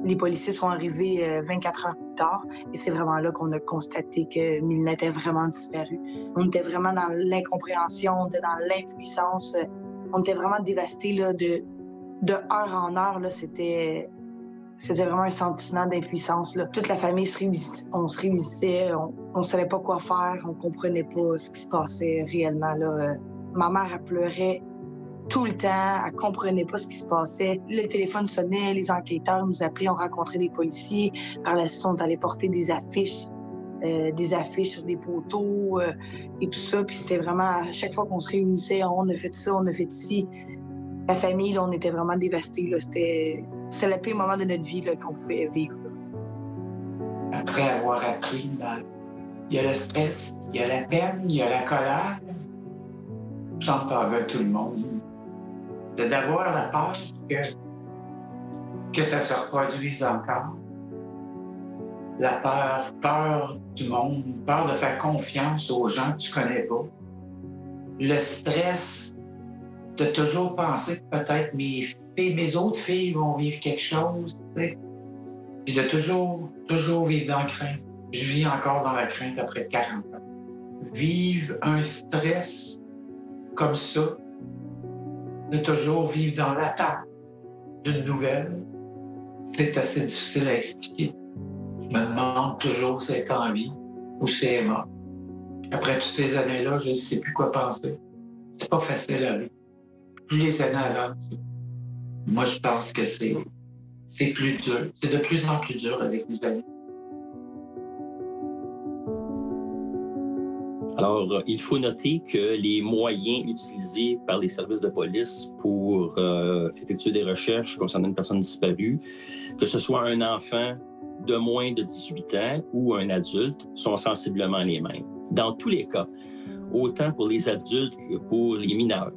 Les policiers sont arrivés 24 heures plus tard et c'est vraiment là qu'on a constaté que Mylna était vraiment disparue. On était vraiment dans l'incompréhension, on était dans l'impuissance. On était vraiment dévastés là, de heure en heure. Là, c'était vraiment un sentiment d'impuissance. Là. Toute la famille se réunissait, on savait pas quoi faire, on comprenait pas ce qui se passait réellement. Là. Ma mère, elle pleurait tout le temps, elle comprenait pas ce qui se passait. Le téléphone sonnait, les enquêteurs nous appelaient, on rencontrait des policiers. Par la suite, on allait porter des affiches sur des poteaux et tout ça. Puis c'était vraiment, à chaque fois qu'on se réunissait, on a fait ça, on a fait ci. La famille, là, on était vraiment dévastés. C'est le pire moment de notre vie là, qu'on pouvait vivre. Là. Après avoir appris, il y a le stress, il y a la peine, il y a la colère. J'entendais tout le monde. C'est d'avoir la peur que ça se reproduise encore. La peur du monde, peur de faire confiance aux gens que tu connais pas. Le stress de toujours penser que peut-être mes autres filles vont vivre quelque chose. Puis de toujours vivre dans la crainte. Je vis encore dans la crainte après 40 ans. Vivre un stress comme ça, de toujours vivre dans l'attente d'une nouvelle, c'est assez difficile à expliquer. Je me demande toujours si elle est en vie ou si elle est morte. Après toutes ces années-là, je ne sais plus quoi penser. C'est pas facile à vivre. Plus les années avancent, moi je pense que c'est plus dur. C'est de plus en plus dur avec les années. Alors, il faut noter que les moyens utilisés par les services de police pour effectuer des recherches concernant une personne disparue, que ce soit un enfant de moins de 18 ans ou un adulte, sont sensiblement les mêmes. Dans tous les cas, autant pour les adultes que pour les mineurs,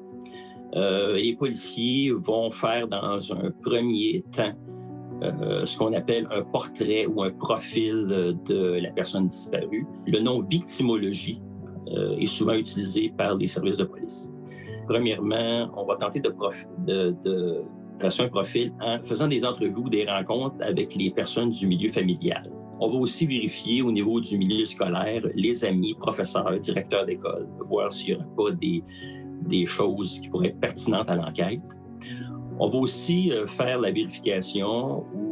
les policiers vont faire dans un premier temps ce qu'on appelle un portrait ou un profil de la personne disparue. Le nom victimologie est souvent utilisé par les services de police. Premièrement, on va tenter de tracer un profil en faisant des entrevues ou des rencontres avec les personnes du milieu familial. On va aussi vérifier au niveau du milieu scolaire les amis, professeurs, directeurs d'école, voir s'il n'y aura pas des choses qui pourraient être pertinentes à l'enquête. On va aussi faire la vérification ou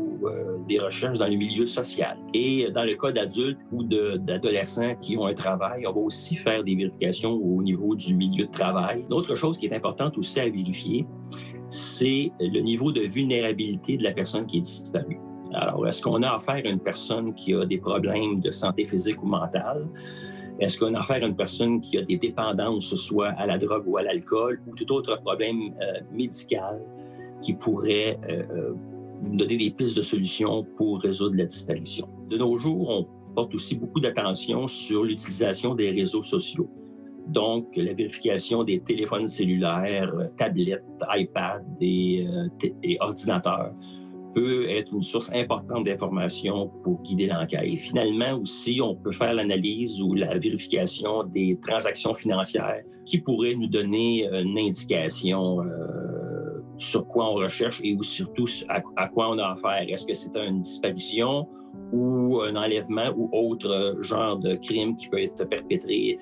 des recherches dans le milieu social. Et dans le cas d'adultes ou d'adolescents qui ont un travail, on va aussi faire des vérifications au niveau du milieu de travail. L'autre chose qui est importante aussi à vérifier, c'est le niveau de vulnérabilité de la personne qui est disparue. Alors, est-ce qu'on a affaire à une personne qui a des problèmes de santé physique ou mentale? Est-ce qu'on a affaire à une personne qui a des dépendances, soit à la drogue ou à l'alcool, ou tout autre problème médical qui pourrait donner des pistes de solutions pour résoudre la disparition? De nos jours, on porte aussi beaucoup d'attention sur l'utilisation des réseaux sociaux. Donc, la vérification des téléphones cellulaires, tablettes, iPads et ordinateurs peut être une source importante d'informations pour guider l'enquête. Et finalement aussi, on peut faire l'analyse ou la vérification des transactions financières qui pourraient nous donner une indication sur quoi on recherche et surtout à quoi on a affaire. Est-ce que c'est une disparition ou un enlèvement ou autre genre de crime qui peut être perpétré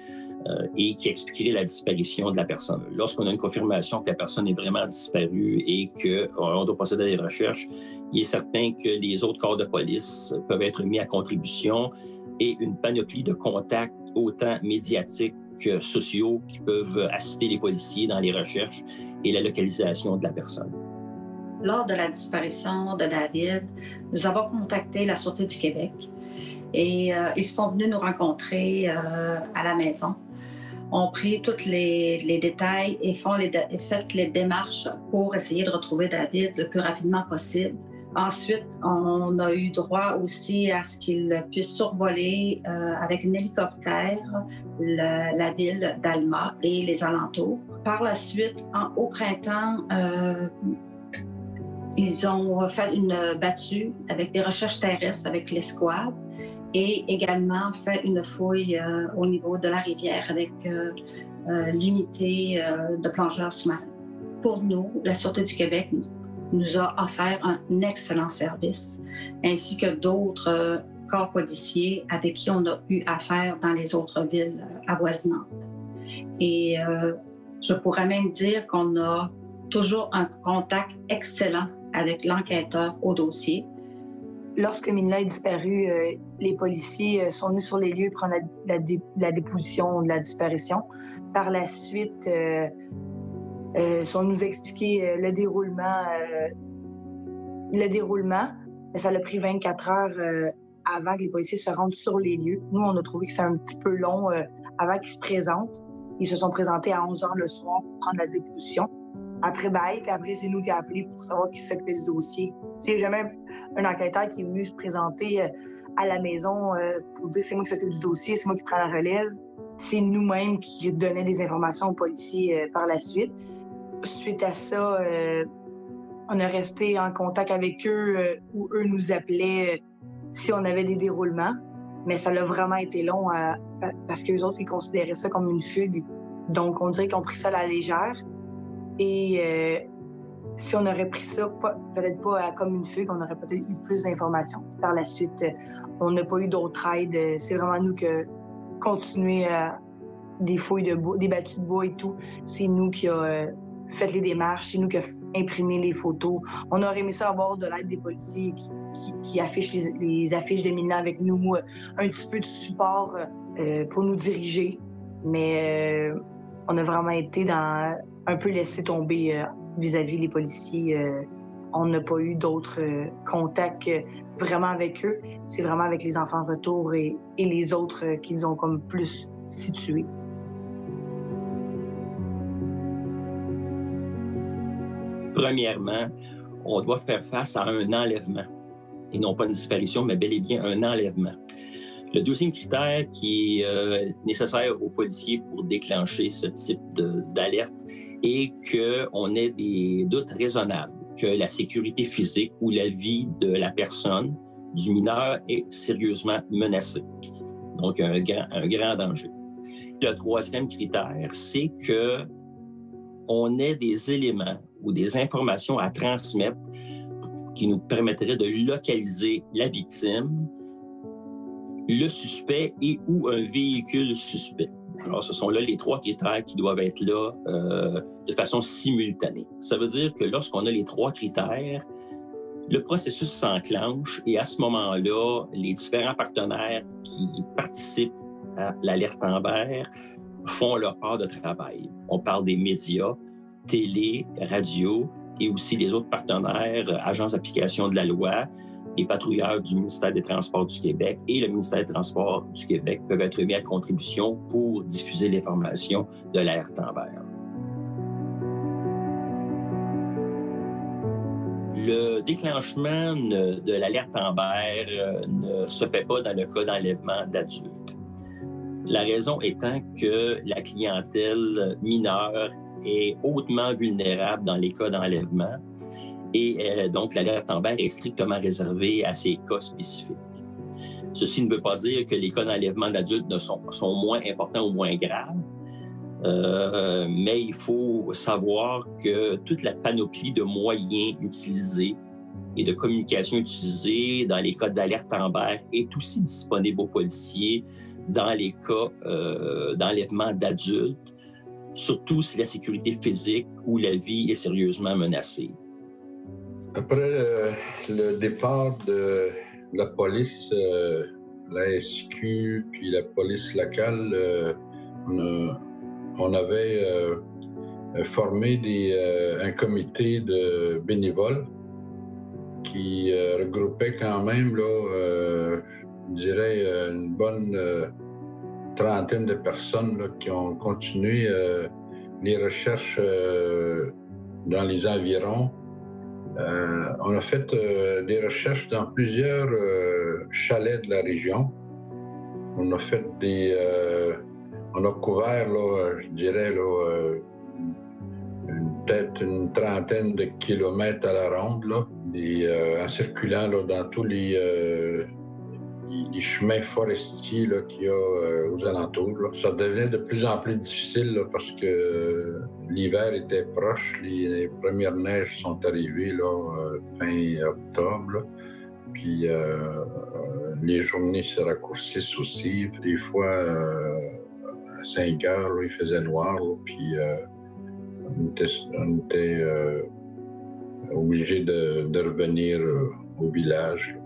et qui expliquerait la disparition de la personne. Lorsqu'on a une confirmation que la personne est vraiment disparue et qu'on doit procéder à des recherches, il est certain que les autres corps de police peuvent être mis à contribution et une panoplie de contacts, autant médiatiques que sociaux, qui peuvent assister les policiers dans les recherches et la localisation de la personne. Lors de la disparition de David, nous avons contacté la Sûreté du Québec et ils sont venus nous rencontrer à la maison. Ont pris tous les détails et fait les démarches pour essayer de retrouver David le plus rapidement possible. Ensuite, on a eu droit aussi à ce qu'il puisse survoler avec un hélicoptère la ville d'Alma et les alentours. Par la suite, au printemps, Ils ont fait une battue avec des recherches terrestres avec l'escouade et également fait une fouille au niveau de la rivière avec l'unité de plongeurs sous-marins. Pour nous, la Sûreté du Québec nous a offert un excellent service, ainsi que d'autres corps policiers avec qui on a eu affaire dans les autres villes avoisinantes. Et je pourrais même dire qu'on a toujours un contact excellent avec l'enquêteur au dossier. Lorsque Mila est disparue, les policiers sont venus sur les lieux prendre la déposition de la disparition. Par la suite, ils sont nous expliquer le déroulement. Ça a pris 24 heures avant que les policiers se rendent sur les lieux. Nous, on a trouvé que c'est un petit peu long avant qu'ils se présentent. Ils se sont présentés à 11 h le soir pour prendre la déposition. Après, puis après, c'est nous qui avons appelé pour savoir qui s'occupait du dossier. Il n'y a jamais un enquêteur qui est venu se présenter à la maison pour dire c'est moi qui s'occupe du dossier, c'est moi qui prends la relève. C'est nous-mêmes qui donnons des informations aux policiers par la suite. Suite à ça, on a resté en contact avec eux où eux nous appelaient si on avait des déroulements. Mais ça a vraiment été long parce qu'eux autres, ils considéraient ça comme une fugue. Donc, on dirait qu'ils ont pris ça à la légère. Et si on aurait pris ça, peut-être pas comme une fugue, on aurait peut-être eu plus d'informations. Par la suite, on n'a pas eu d'autres aides. C'est vraiment nous qui continuer des fouilles de bois, des battues de bois et tout. C'est nous qui a fait les démarches, c'est nous qui a imprimé les photos. On aurait aimé ça avoir de l'aide des policiers qui affichent les affiches de Mila avec nous, un petit peu de support pour nous diriger. Mais on a vraiment été un peu laissé tomber vis-à-vis les policiers. On n'a pas eu d'autres contacts vraiment avec eux. C'est vraiment avec les enfants retour et les autres qui nous ont comme plus situés. Premièrement, on doit faire face à un enlèvement, et non pas une disparition, mais bel et bien un enlèvement. Le deuxième critère qui est nécessaire aux policiers pour déclencher ce type d'alerte est qu'on ait des doutes raisonnables que la sécurité physique ou la vie de la personne, du mineur, est sérieusement menacée. Donc, un grand danger. Le troisième critère, c'est qu'on ait des éléments ou des informations à transmettre qui nous permettraient de localiser la victime, le suspect et ou un véhicule suspect. Alors, ce sont là les trois critères qui doivent être là de façon simultanée. Ça veut dire que lorsqu'on a les trois critères, le processus s'enclenche et à ce moment-là, les différents partenaires qui participent à l'alerte Amber font leur part de travail. On parle des médias, télé, radio et aussi les autres partenaires, agences d'application de la loi, les patrouilleurs du ministère des Transports du Québec et le ministère des Transports du Québec peuvent être mis à contribution pour diffuser l'information de l'alerte Amber. Le déclenchement de l'alerte Amber ne se fait pas dans le cas d'enlèvement d'adultes. La raison étant que la clientèle mineure est hautement vulnérable dans les cas d'enlèvement et donc l'alerte Amber est strictement réservée à ces cas spécifiques. Ceci ne veut pas dire que les cas d'enlèvement d'adultes sont moins importants ou moins graves, mais il faut savoir que toute la panoplie de moyens utilisés et de communication utilisés dans les cas d'alerte Amber est aussi disponible aux policiers dans les cas d'enlèvement d'adultes, surtout si la sécurité physique ou la vie est sérieusement menacée. Après le départ de la police, la SQ puis la police locale, on avait formé un comité de bénévoles qui regroupait quand même, là, je dirais, une bonne trentaine de personnes là, qui ont continué les recherches dans les environs. On a fait des recherches dans plusieurs chalets de la région. On a fait on a couvert, là, je dirais, là, une peut-être une trentaine de kilomètres à la ronde, là, en circulant là, dans tous les chemins forestiers là, qu'il y a aux alentours. Là. Ça devenait de plus en plus difficile là, parce que l'hiver était proche. Les premières neiges sont arrivées là, fin octobre. Là. Puis les journées se raccourcissent aussi. Puis des fois, à 5 heures, là, il faisait noir. Là, puis on était obligé de revenir au village. Là.